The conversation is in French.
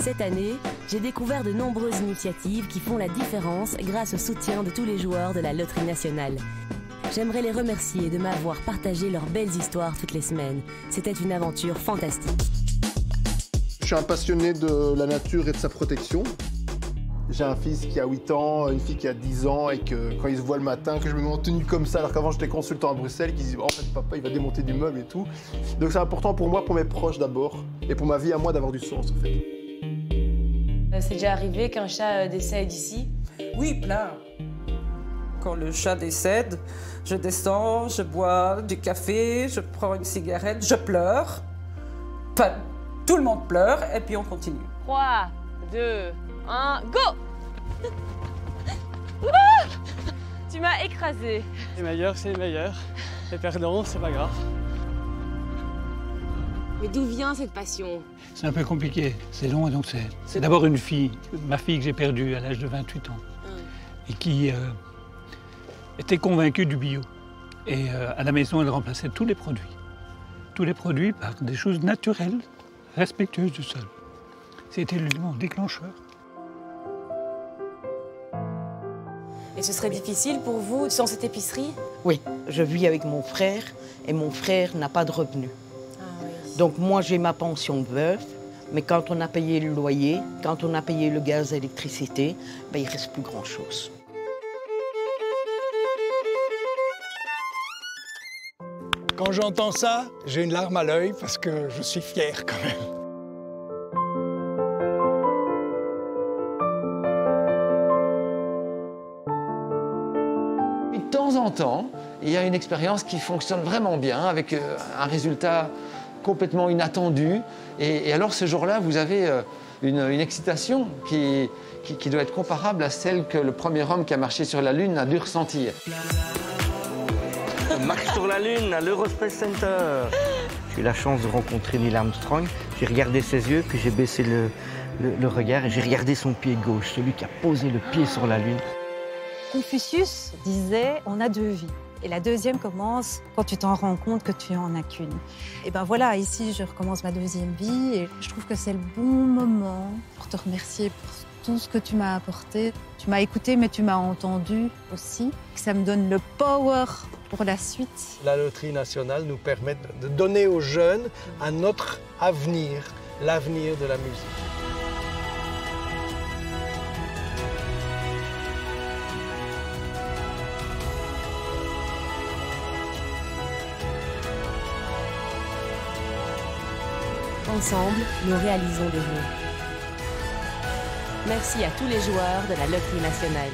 Cette année, j'ai découvert de nombreuses initiatives qui font la différence grâce au soutien de tous les joueurs de la Loterie nationale. J'aimerais les remercier de m'avoir partagé leurs belles histoires toutes les semaines. C'était une aventure fantastique. Je suis un passionné de la nature et de sa protection. J'ai un fils qui a 8 ans, une fille qui a 10 ans et que quand il se voit le matin, que je me mets en tenue comme ça, alors qu'avant j'étais consultant à Bruxelles, qui disent en fait papa il va démonter du meuble et tout. Donc c'est important pour moi, pour mes proches d'abord, et pour ma vie à moi d'avoir du sens en fait. C'est déjà arrivé qu'un chat décède ici? Oui, plein. Quand le chat décède, je descends, je bois du café, je prends une cigarette, je pleure. Enfin, tout le monde pleure et puis on continue. 3, 2, 1, go! Tu m'as écrasé. Les meilleurs, c'est les meilleurs. Les perdants, c'est pas grave. Mais d'où vient cette passion? C'est un peu compliqué, c'est long, et donc c'est d'abord une fille, ma fille que j'ai perdue à l'âge de 28 ans, et qui était convaincue du bio. Et à la maison, elle remplaçait tous les produits par des choses naturelles, respectueuses du sol. C'était l'élément déclencheur. Et ce serait difficile pour vous sans cette épicerie? Oui, je vis avec mon frère et mon frère n'a pas de revenus. Ah, oui. Donc moi j'ai ma pension de veuve, mais quand on a payé le loyer, quand on a payé le gaz et l'électricité, ben, il ne reste plus grand-chose. Quand j'entends ça, j'ai une larme à l'œil parce que je suis fier quand même. De temps en temps, il y a une expérience qui fonctionne vraiment bien, avec un résultat complètement inattendu. Et alors ce jour-là, vous avez une excitation qui doit être comparable à celle que le premier homme qui a marché sur la Lune a dû ressentir. Marche sur la Lune à l'Eurospace Center. J'ai eu la chance de rencontrer Neil Armstrong. J'ai regardé ses yeux, puis j'ai baissé le regard et j'ai regardé son pied gauche, celui qui a posé le pied sur la Lune. Confucius disait « on a deux vies ». Et la deuxième commence quand tu t'en rends compte que tu en as qu'une. Et ben voilà, ici je recommence ma deuxième vie et je trouve que c'est le bon moment pour te remercier pour tout ce que tu m'as apporté. Tu m'as écouté mais tu m'as entendu aussi. Ça me donne le power pour la suite. La Loterie nationale nous permet de donner aux jeunes un autre avenir, l'avenir de la musique. Ensemble, nous réalisons des rêves. Merci à tous les joueurs de la Loterie nationale.